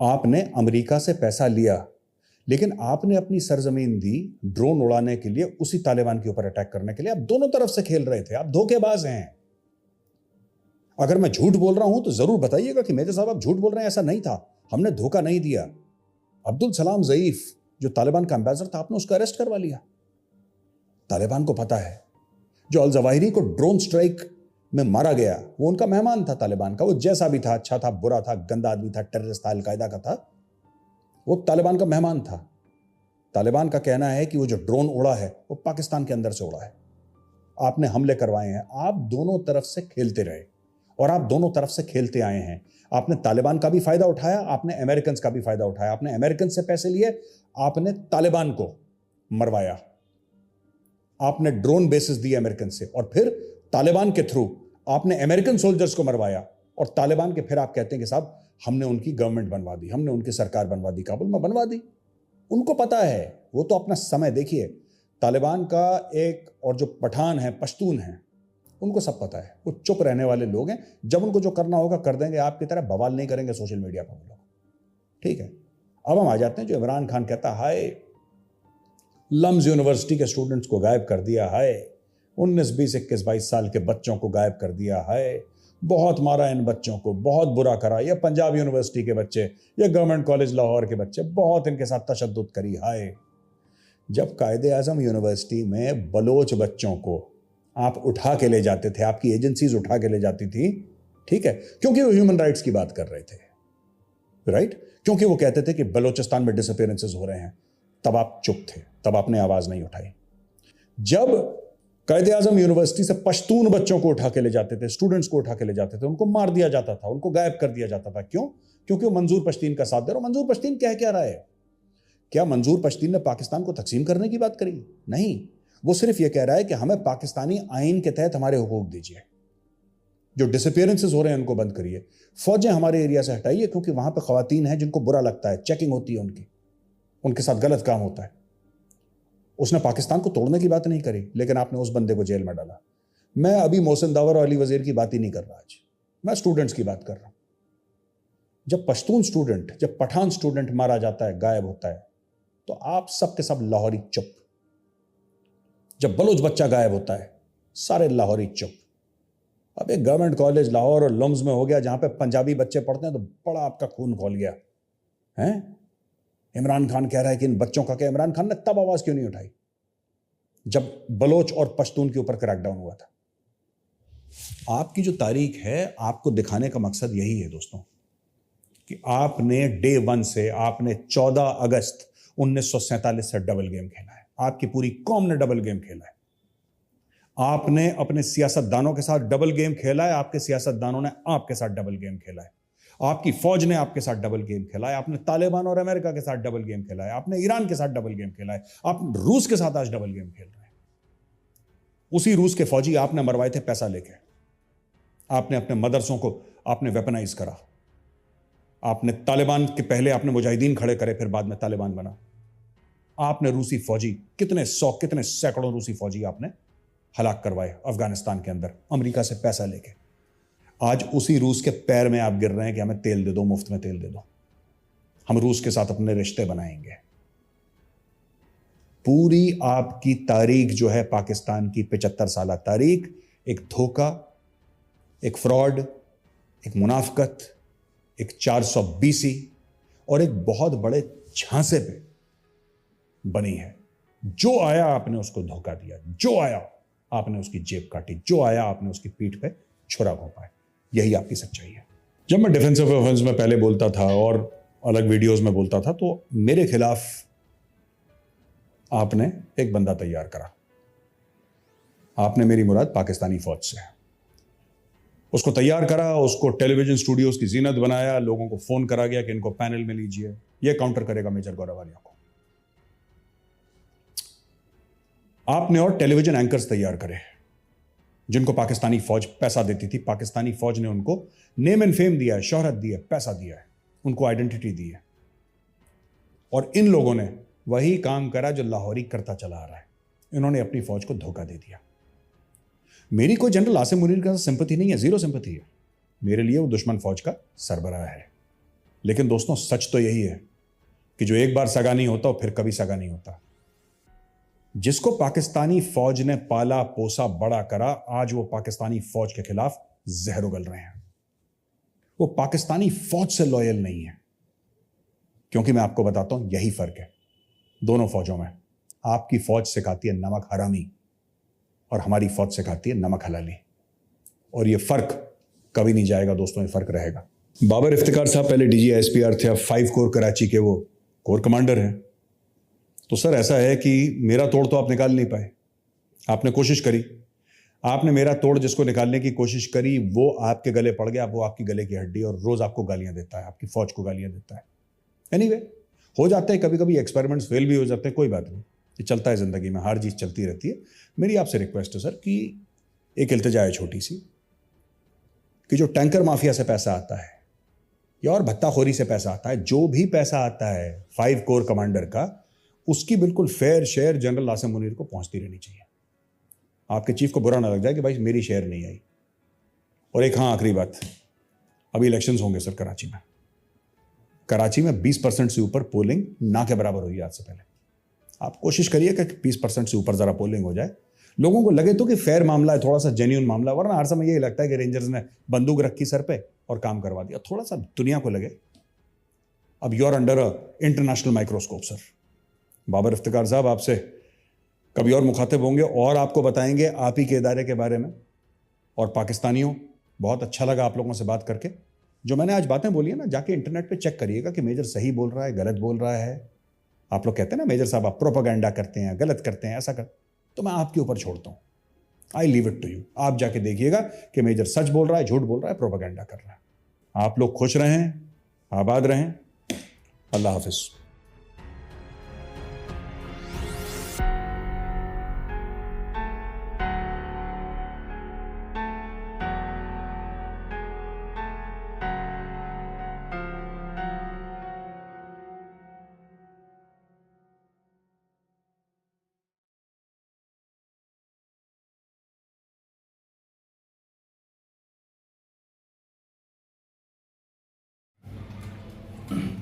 आपने अमेरिका से पैसा लिया, लेकिन आपने अपनी सरजमीन दी ड्रोन उड़ाने के लिए, उसी तालिबान के ऊपर अटैक करने के लिए। आप दोनों तरफ से खेल रहे थे। आप धोखेबाज हैं। अगर मैं झूठ बोल रहा हूं तो जरूर बताइएगा कि मेजर साहब आप झूठ बोल रहे हैं, ऐसा नहीं था, हमने धोखा नहीं दिया। अब्दुल सलाम ज़ईफ जो तालिबान का एम्बेसडर था, आपने उसका अरेस्ट करवा लिया। तालिबान को पता है जो अल जवाहिरी को ड्रोन स्ट्राइक में मारा गया, वो उनका मेहमान था तालिबान का। वो जैसा भी था, अच्छा था, बुरा था, गंदा आदमी था, टेररिस्ट था, अलकायदा का था, वो तालिबान का मेहमान था। तालिबान का कहना है कि वो जो ड्रोन उड़ा है वो पाकिस्तान के अंदर से उड़ा है। आपने हमले करवाए हैं। आप दोनों तरफ से खेलते रहे और आप दोनों तरफ से खेलते आए हैं। आपने तालिबान का भी फायदा उठाया, आपने अमेरिकन का भी फायदा उठाया। आपने अमेरिकन से पैसे लिए, आपने तालिबान को मरवाया। आपने ड्रोन बेसिस दिए अमेरिकन से, और फिर तालिबान के थ्रू आपने अमेरिकन सोल्जर्स को मरवाया। और तालिबान के फिर आप कहते हैं कि साहब हमने उनकी गवर्नमेंट बनवा दी, हमने उनकी सरकार बनवा दी, काबुल में बनवा दी। उनको पता है, वो तो अपना समय देखिए। तालिबान का एक, और जो पठान है, पश्तून है, उनको सब पता है। वो चुप रहने वाले लोग हैं। जब उनको जो करना होगा कर देंगे। आपकी तरह बवाल नहीं करेंगे सोशल मीडिया पर वो लोग, ठीक है। अब हम आ जाते हैं जो इमरान खान कहता है, हाय लम्स यूनिवर्सिटी के स्टूडेंट्स को गायब कर दिया, हाय 19, 20, 21, 22 साल के बच्चों को गायब कर दिया, हाय बहुत मारा इन बच्चों को, बहुत बुरा करा, ये पंजाब यूनिवर्सिटी के बच्चे, ये गवर्नमेंट कॉलेज लाहौर के बच्चे, बहुत इनके साथ तशद्दुद करी, हाय। जब कायदे आजम यूनिवर्सिटी में बलोच बच्चों को आप उठा के ले जाते थे, आपकी एजेंसीज उठा के ले जाती थी, ठीक है, क्योंकि वो ह्यूमन राइट्स की बात कर रहे थे, राइट, क्योंकि वो कहते थे कि बलोचिस्तान में डिसअपीयरेंसेस हो रहे हैं, तब आप चुप थे, तब आपने आवाज नहीं उठाई। जब कायदे आजम यूनिवर्सिटी से पश्तून बच्चों को उठा के ले जाते थे, स्टूडेंट्स को उठा के ले जाते थे, उनको मार दिया जाता था, उनको गायब कर दिया जाता था, क्यों? क्योंकि वो मंजूर पश्तीन का साथ दे रहे। मंजूर पश्तीन क्या रहा है? क्या मंजूर पश्तीन ने पाकिस्तान को तकसीम करने की बात करी? नहीं, वो सिर्फ ये कह रहा है कि हमें पाकिस्तानी आइन के तहत हमारे हुकूक दीजिए, जो डिसअपीयरेंसेस हो रहे हैं उनको बंद करिए, फौजें हमारे एरिया से हटाइए, क्योंकि वहां पे खवातीन हैं जिनको बुरा लगता है, चेकिंग होती है उनकी, उनके साथ गलत काम होता है। उसने पाकिस्तान को तोड़ने की बात नहीं करी, लेकिन आपने उस बंदे को जेल में डाला। मैं अभी मोहसिन दावर और अली वजीर की बात ही नहीं कर रहा, आज मैं स्टूडेंट्स की बात कर रहा हूं। जब पश्तून स्टूडेंट, जब पठान स्टूडेंट मारा जाता है, गायब होता है, तो आप सब के सब लाहौरी चुप। जब बलोच बच्चा गायब होता है, सारे लाहौरी चुप। अब एक गवर्नमेंट कॉलेज लाहौर और लम्स में हो गया जहां पे पंजाबी बच्चे पढ़ते हैं, तो बड़ा आपका खून खौल गया है। इमरान खान कह रहा है कि इन बच्चों का क्या? इमरान खान ने तब आवाज क्यों नहीं उठाई जब बलोच और पश्तून के ऊपर क्रैकडाउन हुआ था? आपकी जो तारीख है, आपको दिखाने का मकसद यही है दोस्तों, कि आपने डे 1 से, आपने 14 अगस्त 1947 से डबल गेम खेला है। आपकी पूरी कौम ने डबल गेम खेला है। आपने अपने सियासतदानों के साथ डबल गेम खेला है, आपके सियासतदानों ने आपके साथ डबल गेम खेला है, आपकी फौज ने आपके साथ डबल गेम खेला है, आपने तालिबान और अमेरिका के साथ डबल गेम खेला है, आपने ईरान के साथ डबल गेम खेला है, आप रूस के साथ आज डबल गेम खेल रहे हैं। उसी रूस के फौजी आपने मरवाए थे पैसा लेके। आपने अपने मदरसों को आपने वेपनाइज करा। आपने तालिबान के पहले आपने मुजाहिदीन खड़े करे, फिर बाद में तालिबान बना। आपने रूसी फौजी कितने सैकड़ों रूसी फौजी आपने हलाक करवाए अफगानिस्तान के अंदर, अमेरिका से पैसा लेके। आज उसी रूस के पैर में आप गिर रहे हैं कि हमें तेल दे दो, मुफ्त में तेल दे दो, हम रूस के साथ अपने रिश्ते बनाएंगे। पूरी आपकी तारीख जो है पाकिस्तान की 75 साल तारीख, एक धोखा, एक फ्रॉड, एक मुनाफकत, एक 420 और एक बहुत बड़े झांसे पे बनी है। जो आया आपने उसको धोखा दिया, जो आया आपने उसकी जेब काटी, जो आया आपने उसकी पीठ पे छुरा घोंपा। यही आपकी सच्चाई है। जब मैं डिफेंसिव ऑफेंस में पहले बोलता था और अलग वीडियोस में बोलता था, तो मेरे खिलाफ आपने एक बंदा तैयार करा। आपने, मेरी मुराद पाकिस्तानी फौज से, उसको तैयार करा, उसको टेलीविजन स्टूडियोज की जीनत बनाया, लोगों को फोन करा गया कि इनको पैनल में लीजिए, ये काउंटर करेगा मेजर गौरवालिया को। आपने और टेलीविजन एंकर्स तैयार करे जिनको पाकिस्तानी फौज पैसा देती थी। पाकिस्तानी फौज ने उनको नेम एंड फेम दिया है, शोहरत दी है, पैसा दिया है, उनको आइडेंटिटी दी है। और इन लोगों ने वही काम करा जो लाहौरी करता चला आ रहा है। इन्होंने अपनी फौज को धोखा दे दिया। मेरी कोई जनरल आसिम मुनीर का सिंपैथी नहीं है, जीरो सिंपैथी है। मेरे लिए वो दुश्मन फौज का सरबराह है। लेकिन दोस्तों, सच तो यही है कि जो एक बार सगा नहीं होता वो फिर कभी सगा नहीं होता। जिसको पाकिस्तानी फौज ने पाला पोसा बड़ा करा, आज वो पाकिस्तानी फौज के खिलाफ जहर उगल रहे हैं। वो पाकिस्तानी फौज से लॉयल नहीं है, क्योंकि मैं आपको बताता हूं यही फर्क है दोनों फौजों में। आपकी फौज सिखाती है नमक हरामी और हमारी फौज सिखाती है नमक हलाली, और ये फर्क कभी नहीं जाएगा दोस्तों, ये फर्क रहेगा। बाबर इफ्तिकार साहब पहले DGISPR थे, अब 5 कोर कराची के वो कोर कमांडर हैं। तो सर ऐसा है कि मेरा तोड़ तो आप निकाल नहीं पाए। आपने कोशिश करी, आपने मेरा तोड़ जिसको निकालने की कोशिश करी वो आपके गले पड़ गया, वो आपकी गले की हड्डी, और रोज आपको गालियां देता है, आपकी फौज को गालियां देता है। एनीवे, हो जाते हैं कभी कभी एक्सपेरिमेंट्स, फेल भी हो जाते हैं, कोई बात नहीं, ये चलता है जिंदगी में, हार जीत चलती रहती है। मेरी आपसे रिक्वेस्ट है सर कि एक इल्तिजा है छोटी सी, कि जो टैंकर माफिया से पैसा आता है या और भत्ताखोरी से पैसा आता है, जो भी पैसा आता है 5 कोर कमांडर का, उसकी बिल्कुल fair share general Asim Munir को पहुंचती रहनी चाहिए। आपके चीफ को बुरा ना लग जाए कि भाई मेरी शेयर नहीं आई। और एक हाँ आखिरी बात, अभी इलेक्शंस होंगे सर कराची में। कराची में 20% से ऊपर पोलिंग ना के बराबर हुई आज से पहले। आप कोशिश करिए कि 20% से ऊपर जरा पोलिंग हो जाए, लोगों को लगे तो कि फेयर मामला है, थोड़ा सा जेन्युइन मामला, वरना हर समय यही लगता है कि रेंजर्स ने बंदूक रखी सर पे और काम करवा दिया। थोड़ा सा दुनिया को लगे अब you are under a international microscope sir. Babar Iftikhar साहब आपसे कभी और मुखातिब होंगे और आपको बताएंगे आप ही के इदारे के बारे में। और पाकिस्तानियों, बहुत अच्छा लगा आप लोगों से बात करके। जो मैंने आज बातें बोली है ना, जाके इंटरनेट पे चेक करिएगा कि मेजर सही बोल रहा है, गलत बोल रहा है। आप लोग कहते हैं ना मेजर साहब आप प्रोपेगेंडा करते हैं, गलत करते हैं, ऐसा कर, तो मैं आपके ऊपर छोड़ता हूं। I leave it to you. आप जाके देखिएगा कि मेजर सच बोल रहा है, झूठ बोल रहा है, प्रोपेगेंडा कर रहा है। आप लोग खुश रहें, आबाद रहें। अल्लाह हाफिज।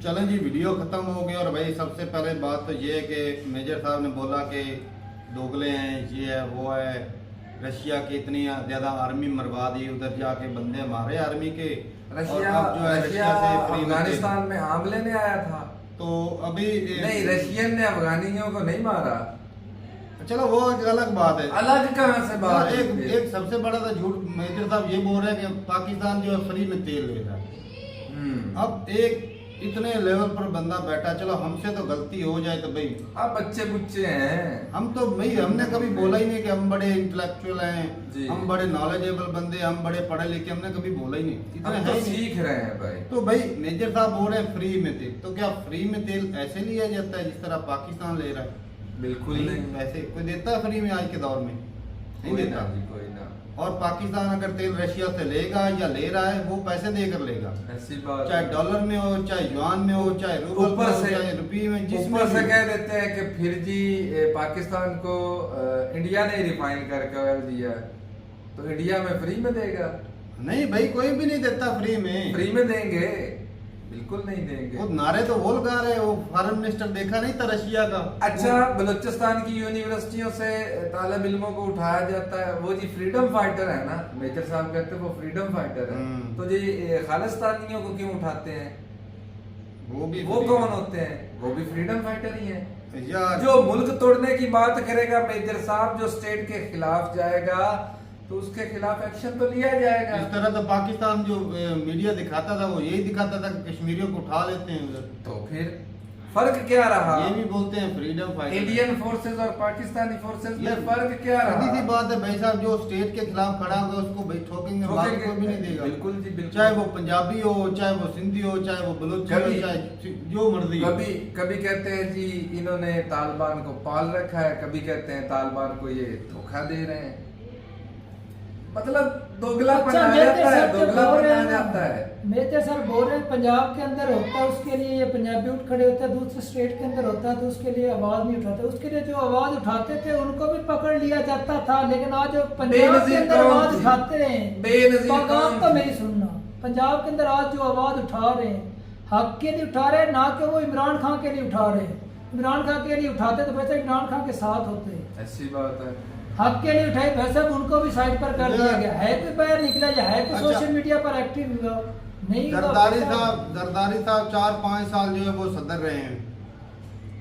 चलें जी, वीडियो ख़त्म हो गया। और भाई सबसे पहले बात तो ये है कि मेजर साहब ने बोला कि दोगले हैं, ये है वो है, रशिया की इतनी ज़्यादा आर्मी मरवा दी, उधर जाके बंदे हमारे आर्मी के। रशिया अब जो है रशिया से फ्री में अफगानिस्तान में आम लेने आया था, तो अभी नहीं रशियन ने अफगानियों को नहीं मारा। चलो वो एक अलग बात है। अलग कहाँ से बात है? एक सबसे बड़ा तो झूठ मेजर साहब ये बोल रहे हैं कि पाकिस्तान जो है फ्री में तेल ले रहा है। अब एक इतने लेवल पर बंदा बैठा, चलो हमसे तो गलती हो जाए तो भाई आप बच्चे बुच्चे हैं, हम तो भाई हमने कभी बोला ही नहीं कि हम बड़े इंटेलेक्चुअल हैं, हम बड़े नॉलेजेबल बंदे, हम बड़े पढ़े लिखे, हमने कभी बोला ही नहीं, इतने हम है तो ही नहीं। सीख रहे हैं भाई। तो भाई मेजर साहब बोल रहे हैं फ्री में तेल, तो क्या फ्री में तेल ऐसे लिया जाता है जिस तरह पाकिस्तान ले रहा है? बिल्कुल नहीं, वैसे कोई देता है फ्री में आज के दौर में? नहीं कोई देता। ना जी, कोई ना। और पाकिस्तान अगर तेल रशिया से लेगा या ले रहा है, वो पैसे देकर लेगा, ऐसी बात, चाहे डॉलर में हो, चाहे युआन में हो, चाहे रूबल में हो, चाहे रुपये में, जिसमें ऊपर से भी। कह देते हैं कि फिर जी पाकिस्तान को इंडिया ने रिफाइन करके ऑयल दिया है, तो इंडिया में फ्री में देगा? नहीं भाई, कोई भी नहीं देता फ्री में। फ्री में देंगे? बिल्कुल नहीं देंगे। वो नारे तो वो लगा रहे, वो फॉरेन मिनिस्टर देखा नहीं था रशिया का। अच्छा, बलूचिस्तान की यूनिवर्सिटियों से तालिब इल्मों को उठाया जाता है, वो जी फ्रीडम फाइटर है ना, मेजर साहब कहते हैं वो फ्रीडम फाइटर है, तो जी खालिस्तानियों को क्यों उठाते हैं? वो कौन होते हैं? वो भी फ्रीडम फाइटर ही हैं। यार जो मुल्क तोड़ने की बात करेगा मेजर साहब, जो स्टेट के खिलाफ जाएगा तो उसके खिलाफ एक्शन तो लिया जाएगा। इस तरह तो पाकिस्तान जो मीडिया दिखाता था वो यही दिखाता था कि कश्मीरियों को उठा लेते हैं उधर। तो फिर फर्क क्या रहा? ये भी बोलते हैं फ्रीडम फाइटर। इंडियन फोर्सेस और पाकिस्तानी फोर्सेस में फर्क क्या रहा? सीधी सी बात है भाई साहब, जो स्टेट के खिलाफ खड़ा होगा उसको भाई ठोकेंगे, बात कोई भी नहीं देगा। बिल्कुल जी, बिल्कुल। चाहे वो पंजाबी हो, चाहे वो सिंधी हो, चाहे वो बलूच हो, चाहे जो मर्जी हो। कभी कहते हैं जी इन्होंने तालिबान को पाल रखा है, कभी कहते हैं तालिबान को ये धोखा दे रहे हैं। मतलब दोगलापन आ जाता है, दोगलापन आ जाता है। मेजर सर बोल रहे हैं पंजाब के अंदर होता है उसके लिए ये पंजाबी उठ खड़े होता है, दूसरे स्टेट के अंदर होता है तो उसके लिए आवाज नहीं उठाते। उसके लिए जो आवाज उठाते थे उनको भी पकड़ लिया जाता था, लेकिन आज पंजाब के अंदर आवाज उठाते हैं। आप तो मेरी सुनना, पंजाब के अंदर आज जो आवाज उठा रहे हैं हक के लिए उठा रहे हैं, ना कि वो इमरान खान के लिए उठा रहे हैं। इमरान खान के लिए उठाते तो वैसे इमरान खान के साथ होते। ऐसी बात है, हक के लिए उठाई, वैसे उनको भी साइड पर कर दिया गया है। कोई बाहर निकला या है कोई सोशल मीडिया पर एक्टिव हुआ नहीं? जरदारी साहब 4-5 साल जो है वो सदर रहे हैं।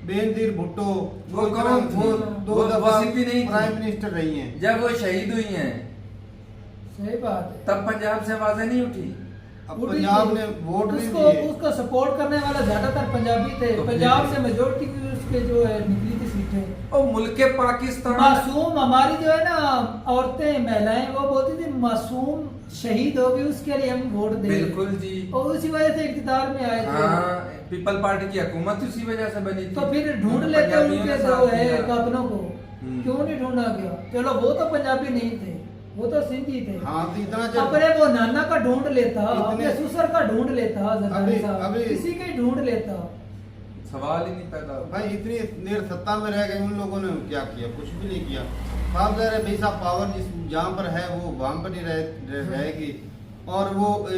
बेनजीर भुट्टो वो दो दफा प्राइम मिनिस्टर रही हैं। जब वो शहीद हुई हैं सही बात है, तब पंजाब से आवाजें नहीं उठी। अब पंजाब ने वोट नहीं दिए। उसको सपोर्ट करने वाला ज्यादातर पंजाबी थे, तो पंजाब से मेजोरिटी उसके जो है निकली थी सीटें। और मुल्क पाकिस्तान मासूम हमारी जो है ना औरतें महिलाएं वो बोलती थी मासूम शहीद हो गई उसके लिए हम वोट दें। बिल्कुल जी, और उसी वजह से इख्तियार में आए थे। हाँ, पीपल पार्टी की हुकूमत उसी वजह से बनी थी। तो फिर ढूंढ लेते उनके जो है कातलों को, क्यों नहीं ढूंढा गया? चलो वो तो पंजाबी नहीं थे, वो तो सिंधी थे। हाँ, तो इतना अपने वो नाना का ढूंढ लेता, अपने ससुर का ढूंढ लेता, किसी का ही ढूंढ लेता। सवाल ही नहीं पैदा होता। भाई इतनी देर सत्ता में रह गए, उन लोगों ने क्या किया? कुछ भी नहीं किया। साफ ज़ाहिर है भाई साहब, पावर जिस जहाँ पर है वो वहाँ पर ही रहेगी। और वो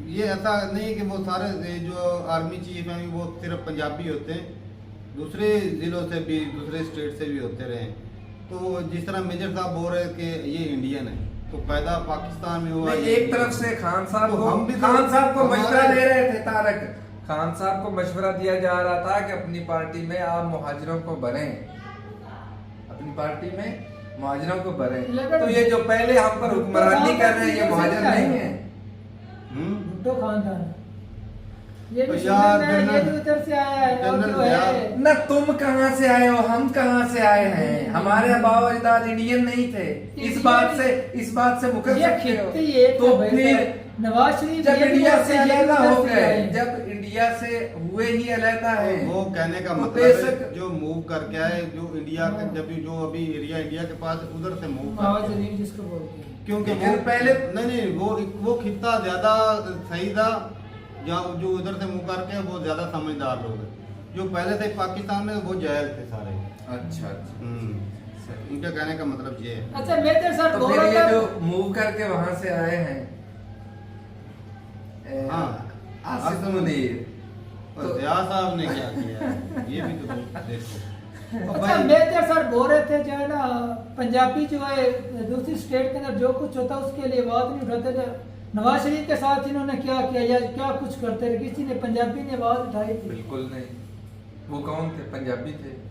ये ऐसा नहीं है कि वो सारे जो आर्मी चीफ हैं वो सिर्फ पंजाबी होते हैं, दूसरे ज़िलों से भी, दूसरे स्टेट से भी होते रहे। तो जिस तरह मेजर साहब बोल रहे कि ये इंडियन है, तो पैदा पाकिस्तान में हुआ। एक तरफ से खान साहब तो को हम भी तो खान साहब को मशवरा हमारे- दे रहे थे, तारक खान साहब को मशवरा दिया जा रहा था कि अपनी पार्टी में आप मुहाजिरों को भरें, अपनी पार्टी में मुहाजिरों को भरें। लेकिन- तो ये जो पहले हम पर हुक्मरानी कर रहे हैं ये मुहाजिर नहीं है। भुट्टो खानदान है। ये तो भी यार सुनने में ये जनरल- भी उधर से आया है, और जनरल जो यार- है ना तुम कहाँ से आए हो, हम कहाँ से आए हैं? हमारे आबाओ अजदाद इंडियन नहीं थे। इस बात से मुकर ये सकते हो। खित्ते ये तो भाई फिर साहब, नवाज शरीफ जब ये भी इंडिया उधर से आए, अलहदा उधर हो से गए, आए। जब इंडिया से हुए ही अलहदा है, वो कहने का तो मतलब है बेशक- जो मूव करके आए, जो इंडिया के जब जो अभी एरिया इंडिया के पास है, उधर से मूव नवाज करके आए। शरीफ जिसको बोलते हैं। क्योंकि लेकिन वो पहले- नहीं वो खित्ता ज्यादा सही था, जहाँ जो उधर से मुँह करके वो ज्यादा समझदार लोग हैं। जो पहले से पाकिस्तान में वो जायल थे सारे। अच्छा सही। उनके कहने का मतलब ये है। अच्छा मेजर सर तो बोल फिर रहा ये था- जो मूव करके वहां से आए हैं हाँ। आसिफ मुनीर, और ज़िया साहब ने क्या किया है, ये भी तो देखो। और अच्छा भाई मेजर सर बोल रहे थे जो है ना, पंजाबी जो है दूसरी स्टेट के अंदर जो कुछ होता है उसके लिए आवाज नहीं उठाते थे। नवाज शरीफ के साथ इन्होंने क्या किया या क्या कुछ करते रहे? किसी ने पंजाबी ने आवाज उठाई थी? बिल्कुल नहीं। वो कौन थे? पंजाबी थे।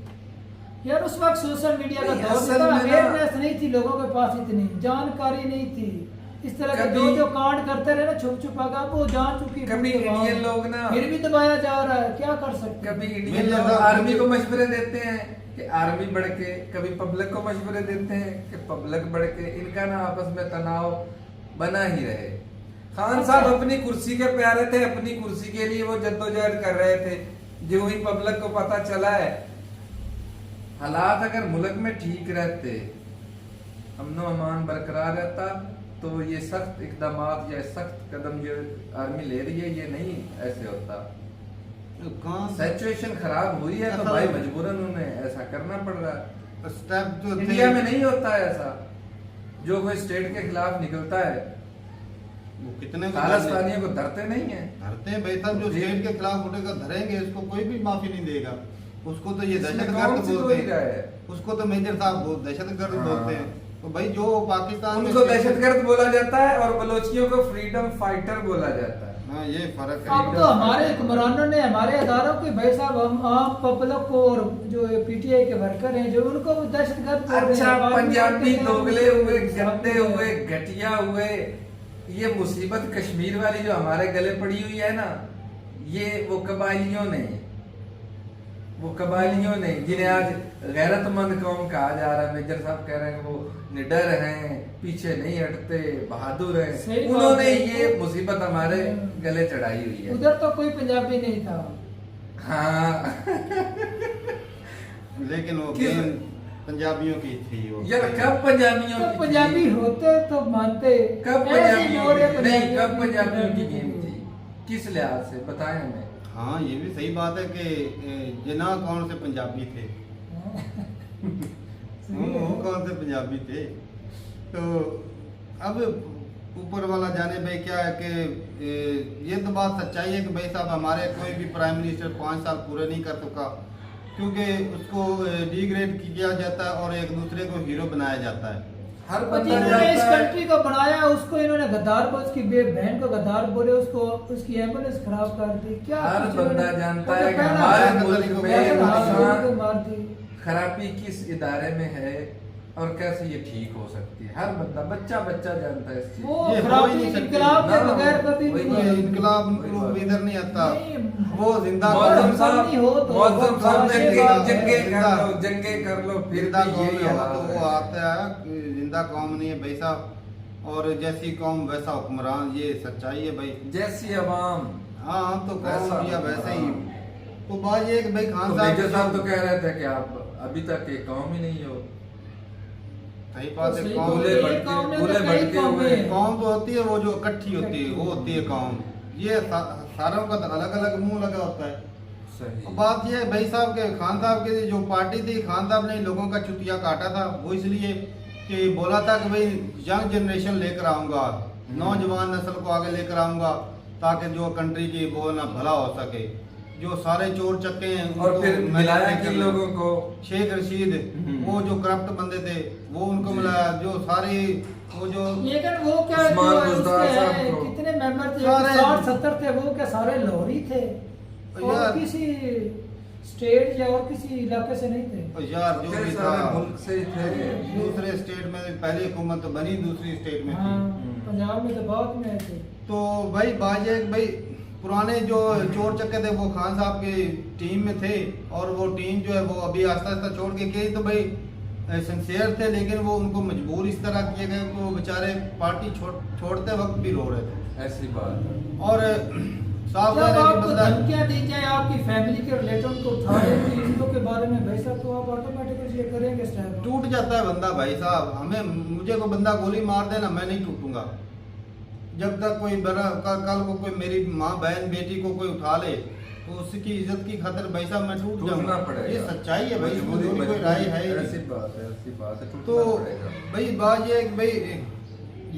यार उस वक्त सोशल मीडिया का नहीं, दौर असल था, में ना- अवेयरनेस नहीं थी लोगों के पास, इतनी जानकारी नहीं थी। इस तरह के कभी- जो कांड करते रहे ना छुप छुपा कर, वो जान चुकी कभी पूरी आवाम। इंडियन लोग ना- फिर भी दबाया जा रहा है, क्या कर सकते हैं? कभी इंडियन मेरे लोग साथ- आर्मी को मशवरे देते हैं कि आर्मी बढ़ के, कभी पब्लिक को मशवरे देते हैं कि पब्लिक बढ़ के। इनका ना आपस में तनाव बना ही रहे। खान साहब अपनी कुर्सी के प्यारे थे, अपनी कुर्सी के लिए वो जद्दोजहद कर रहे थे। जो ही पब्लिक को पता चला है, हालात अगर मुल्क में ठीक रहते, अमनो अमान बरकरार रहता, तो ये सख्त इकदामात या सख्त कदम जो आर्मी ले रही है ये नहीं ऐसे होता। कहाँ सिचुएशन खराब हुई है तो ऐसा- भाई मजबूरन उन्हें ऐसा करना पड़ रहा है। स्टेप जो थे- इंडिया में नहीं होता है ऐसा। जो कोई स्टेट के खिलाफ निकलता है, वो कितने को खालिस्तानियों को डरते नहीं है। धरते हैं भाई साहब, जो जी। स्टेट के खिलाफ उठेगा धरेंगे, इसको कोई भी माफी नहीं देगा। उसको तो ये इसमें दहशतगर्द कौन सी बोलते कोई राय है? हैं, उसको तो मेजर साहब दहशतगर्द हाँ। बोलते हैं। तो भाई जो पाकिस्तान में उनको दहशतगर्द बोला जाता है और बलोचियों को फ्रीडम फाइटर बोला जाता है। हाँ, ये फर्क अब तो हमारे हुक्मरानों ने हमारे अदारों के भाई साहब हम आम पब्लिक को और जो पीटीआई के वर्कर हैं जो उनको दहशतगर्द बोल रहे अच्छा, हैं। बाद में पंजाबी कहते हैं दोगले हुए, कि गंदे हुए, घटिया हुए, ये मुसीबत कश्मीर वाली जो हमारे गले पड़ी हुई है ना, ये वो कबाइलियों ने जिन्हें आज गैरतमंद कौम कहा जा रहा है। मेजर साहब कह रहे हैं कि वो निडर हैं, पीछे नहीं हटते, बहादुर सही हैं। बात उन्होंने है। ये मुसीबत हमारे गले चढ़ाई हुई है। उधर तो कोई पंजाबी नहीं था। हाँ लेकिन वो किस- गेम पंजाबियों की थी वो। यार कब पंजाबियों तो की पंजाबी थी? होते तो मानते। कब ऐसे पंजाबियों मोरे की नहीं, कब पंजाबियों पंजाबियों की की गेम थी? किस लिहाज से बताएं हमें। हाँ, ये भी सही बात है कि जिना कौन से पंजाबी थे, वो कौन से पंजाबी थे। तो अब ऊपर वाला जाने भाई क्या है कि ये तो बात सच्चाई है कि भाई साहब हमारे कोई भी प्राइम मिनिस्टर 5 साल पूरे नहीं कर चुका, क्योंकि उसको डिग्रेड किया जाता है और एक दूसरे को हीरो बनाया जाता है। हर और बंदा जिन्होंने इस जानता है। कंट्री को बनाया उसको इन्होंने गद्दार बोल, उसकी बहन को गद्दार बोले, उसको उसकी एम्बुलेंस खराब कर दी। क्या हर कुछ बंदा इन्होंने- जानता वो तो है कि पहला हमारे हाथ- मुल्क में पहला हाथ नुकसान- को मार दी। खराबी किस इदारे में है और कैसे ये ठीक हो सकती है। हर बंदा बच्चा जानता है इस चीज वो ये हो ही खराबी नहीं सकती। इनकलाब के ना, बगैर कभी वही भी बात नहीं है। इनकलाब वही बात है। इधर नहीं आता। नहीं, वो जिंदा मौजूद कौम- साहब नहीं हो तो मौजूद साहब ने ये बात है। जंगे जिंदा- कर लो, जंगे कर लो, फिर जिंदा भी कौम यही है, हाल तो वो है। आता है कि जिंदा कौम नहीं है भाई साहब, और जैसी कौम वैसा हुक्मरान, ये सच्चाई है भाई। जैसी अवाम हाँ, तो कौम वैसा या वैसे ही। हुक्मरान। तो बात ये है कि भाई खान तो साहब मेजर साहब तो कह रहे थे कि आप अभी तक एक कौम ही नहीं हो। सही बात है। सही कौम बोले ये भटके- कौम ने तो बोले कई भटके कौमें हुए। हैं। कौम तो होती है वो जो इकट्ठी होती है, वो होती है कौम। ये सारों का अलग अलग मुंह लगा होता है। सही। बात ये है भाई साहब के खान साहब की जो पार्टी थी, खान साहब ने लोगों का चुतिया काटा था, वो इसलिए कि बोला था कि भाई यंग जनरेशन लेकर आऊंगा, नौजवान नस्ल को आगे लेकर आऊंगा ताकि जो कंट्री की वो ना भला हो सके। जो सारे चोर चक्के हैं और उनको फिर मिलाया किन मिला। लोगों को? शेख रशीद, वो जो करप्ट बंदे थे वो उनको मिलाया, जो सारे वो जो लेकिन वो क्या उस्मान जो है, बुज़दार उसके साहब है, को। कितने मेंबर थे? सारे- 60-70 थे, वो क्या सारे लाहौरी थे और यार- किसी स्टेट या और किसी इलाके से नहीं थे। यार जो फिर भी सारे था मुल्क से ही थे। दूसरे स्टेट में पहली हुकूमत तो बनी, दूसरी स्टेट में हाँ, थी। पंजाब में तो बाद में आए थे। तो भाई बाजे भाई पुराने जो चोर चक्के थे वो खान साहब की टीम में थे, और वो टीम जो है वो अभी आस्ता आस्ता छोड़ के गई। तो भाई सिंसियर थे, लेकिन वो उनको मजबूर इस तरह किए गए कि वो बेचारे पार्टी छोड़ते वक्त भी रो रहे थे। ऐसी बात है। और साफ जब है कि आपको बंदा धमकियां दी जाए आपकी फैमिली के रिलेटिव को उठा रहे थे चीजों के बारे में भाई साहब, तो आप ऑटोमेटिकली ये करेंगे स्टेप। टूट जाता है बंदा भाई साहब। हमें मुझे को बंदा गोली मार देना, मैं नहीं टूटूंगा जब तक कोई बड़ा कल को कोई मेरी माँ बहन बेटी को कोई उठा ले तो उसकी इज्जत की खातिर भाई साहब मैं टूट टूटना जाऊंगा। पड़ेगा। ये सच्चाई है भाई, इसमें मजबूरी- कोई राय है ही ऐसी नहीं। बात है, ऐसी बात है, तो टूटना पड़ेगा। भाई बात ये है कि भाई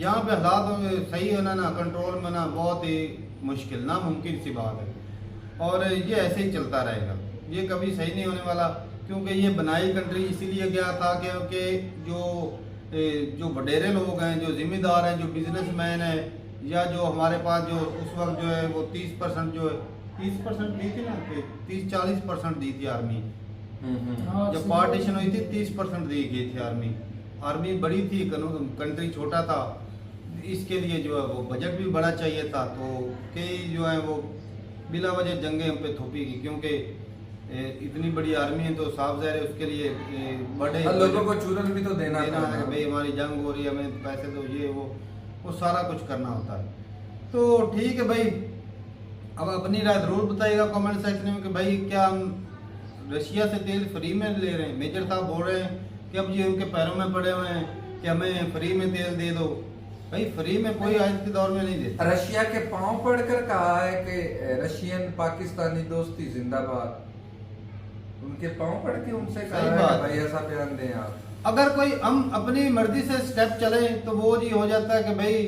यहाँ पे हालात सही होना ना, कंट्रोल में ना, बहुत ही मुश्किल नामुमकिन सी बात है। और ये ऐसे ही चलता रहेगा, ये कभी सही नहीं होने वाला। क्योंकि ये बनाई कंट्री इसीलिए गया था क्योंकि जो वडेरे लोग हैं, जो जिम्मेदार हैं, जो बिजनेसमैन है, या जो हमारे पास जो उस वक्त जो है वो 30% जो है 30% दी थी ना, 30-40% दी थी आर्मी। हाँ, जब पार्टीशन हुई थी 30% दी गई थी आर्मी। आर्मी बड़ी थी, कंट्री छोटा था, इसके लिए जो है वो बजट भी बड़ा चाहिए था। तो कई जो है वो बिला वजह जंगें हम पे थोपी की, क्योंकि इतनी बड़ी आर्मी है तो साफ ज़ाहिर है उसके लिए बड़े और लोगों को चूरन भी तो देना देना है पड़ेगा। कि भाई हमारी जंग हो रही है, हमें पैसे दो, ये वो सारा कुछ करना होता है। तो ठीक है भाई, अब अपनी राय जरूर बताइएगा कमेंट सेक्शन में कि भाई क्या हम रशिया से तेल फ्री में ले रहे हैं। मेजर साहब बोल रहे हैं कि अब ये उनके पैरों में पड़े हुए हैं कि हमें फ्री में तेल दे दो। भाई फ्री में कोई आज के दौर में नहीं देता। रशिया के पांव पड़कर कहा है कि रशियन पाकिस्तानी दोस्ती जिंदाबाद। उनके पांव पड़ के उनसे कहा सही है बात। कि भाई ऐसा बयान दें आप। अगर कोई हम अपनी मर्जी से स्टेप चले तो वो जी हो जाता है कि भाई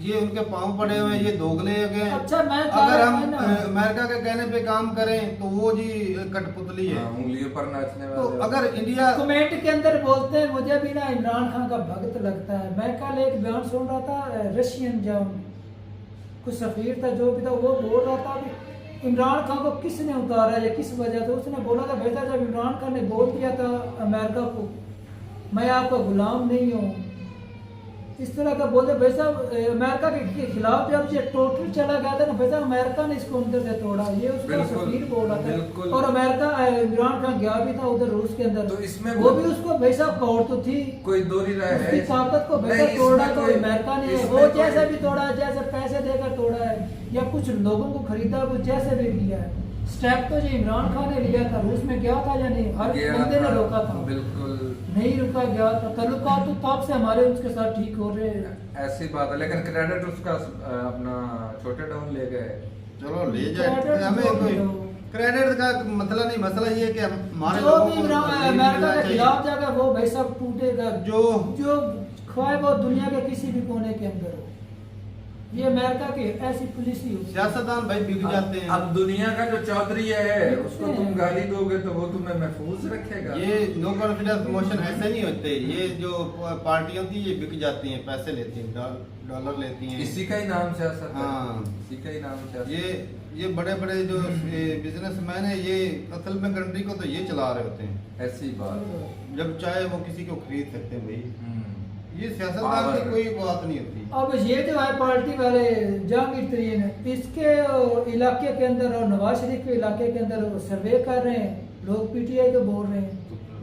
ये उनके पांव पड़े हुए हैं, ये दोगले हो गए हैं। अच्छा, मैं अगर हम ना अमेरिका के कहने पे काम करें तो वो जी कठपुतली है। हाँ, उंगलियों पर नाचने तो वाले। अगर इंडिया कमेंट के अंदर बोलते हैं मुझे भी ना इमरान खान का भक्त लगता है। मैं कल एक बयान सुन रहा था, रशियन जो कुछ सफीर था जो भी था, वो बोल रहा था कि इमरान खान को किसने उतारा या किस वजह से। उसने बोला था बेटा जब इमरान खान ने बोल दिया था अमेरिका को मैं आपका गुलाम नहीं हूँ, इस तरह का बोले भाई साहब अमेरिका के खिलाफ जब ये टोटल चला गया था ना भाई साहब, अमेरिका ने इसको अंदर से तोड़ा। ये उसका बिल्कुल, सफीर बोल रहा बिल्कुल। था। और अमेरिका इमरान खान गया भी था उधर रूस के अंदर, तो इसमें वो भी उसको भाई साहब कौर तो थी, कोई दोहरी राय है? उसकी ताकत को नहीं, बेहतर तोड़ा इसमें तो कोई- अमेरिका ने इसमें वो कोई- जैसे भी तोड़ा है, जैसे पैसे देकर तोड़ा है या कुछ लोगों को खरीदा, वो जैसे भी लिया है। स्टेप तो जो इमरान खान ने लिया था, रूस में गया था या नहीं, हर गया बंदे ने था, रोका था, बिल्कुल नहीं रुका गया था। तल्लुकात तो तब से हमारे उसके साथ ठीक हो रहे हैं। ऐसी बात है। लेकिन क्रेडिट उसका अपना छोटे डाउन ले गए। चलो ले Credit जाए, हमें जो कोई भी हो। क्रेडिट का मतलब नहीं, मसला ये है कि हमारे जो लोगों भी को इमरान तस्लीम अमेरिका मिलना के चाहिए। खिलाफ जाएगा वो भाई साहब टूटेगा, जो जो ख्वाहिश वो दुनिया के किसी भी कोने के अंदर हो। ये अमेरिका की ऐसी पॉलिसी हो। सियासतदान भाई बिक जाते हैं। अब दुनिया का जो चौधरी है उसको तुम गाली दोगे तो वो तुम्हें महफूज रखेगा। ये नो कॉन्फिडेंस मोशन ऐसे नहीं होते। ये जो पार्टियां थी ये बिक जाती हैं, पैसे लेती हैं, डॉलर लेती हैं। इसी का ही नाम सियासत है। हाँ। इसी का ही नाम सियासत। ये बड़े बड़े जो बिजनेसमैन है ये असल में कंट्री को तो ये चला रहे होते हैं। ऐसी बात है। जब चाहे वो किसी को खरीद सकते हैं भाई। हम्म। ये सियासतदान की Power। कोई बात नहीं होती। अब ये जो है पार्टी वाले जहांगीर तरीन इसके इलाके के अंदर और नवाज शरीफ के इलाके के अंदर वो सर्वे कर रहे हैं, लोग पीटीआई को बोल रहे हैं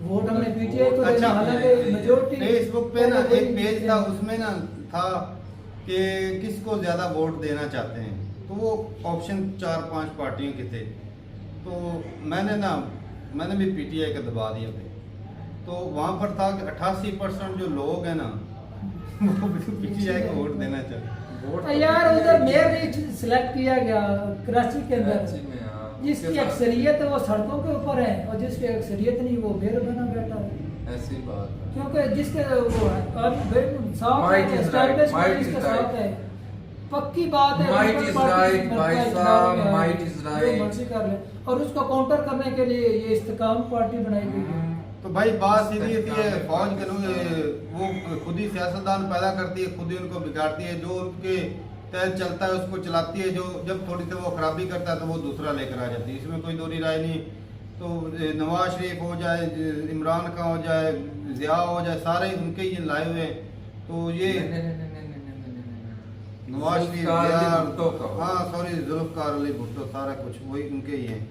वोट हमने पीटीआई को देना। अच्छा, हालांकि मेजोरिटी फेसबुक पे ना एक पेज था, उसमें ना था कि किसको ज्यादा वोट देना चाहते हैं, तो वो ऑप्शन 4-5 पार्टियों के थे। तो मैंने भी पीटीआई का दबा दिया थे। तो वहां पर था कि 88% जो लोग हैं ना वो पीटीआई को वोट देना चाहते हैं। वोट यार उधर मेयर नहीं सिलेक्ट किया गया कराची के अंदर। कराची में, हाँ। जिसकी अक्सरियत है वो सड़कों के ऊपर है और जिसकी अक्सरियत नहीं वो बेर बना बैठा है। ऐसी बात है। क्योंकि जिसके वो है साफ Might है, is right, establishment might is जिसका right. साथ है, पक्की बात है। Might ऊपर is पार्टी right, करता भाई है, साहब, इस्तेमाल में might is जो right. मर्जी कर ले और उसको काउंटर करने के लिए ये इस्तेकाम पार्टी बनाई गई है। तो भाई बात सीधी होती है, फौज के लोग वो खुद ही सियासतदान पैदा करती है, खुद ही उनको बिगाड़ती है, जो उनके तहत चलता है उसको चलाती है, जो जब थोड़ी सी वो खराबी करता है तो वो दूसरा लेकर आ जाती है। इसमें कोई दोहरी राय नहीं। तो नवाज शरीफ हो जाए, इमरान खान हो जाए, जिया हो जाए, सारे उनके ही लाए हुए हैं। तो ये नवाज शरीफ, जुल्फ़िकार हाँ सॉरी, जुल्फ़िकार अली भुट्टो, सारा कुछ वही उनके ही हैं।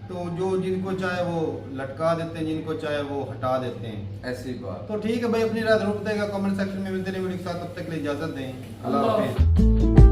तो जो जिनको चाहे वो लटका देते हैं, जिनको चाहे वो हटा देते हैं। ऐसी बात। तो ठीक है भाई, अपनी राय जरूर बताएगा कमेंट सेक्शन में। मिलते हैं वीडियो के साथ, तब तक के लिए इजाजत दें। अल्लाह अल्लाह हाफिज़।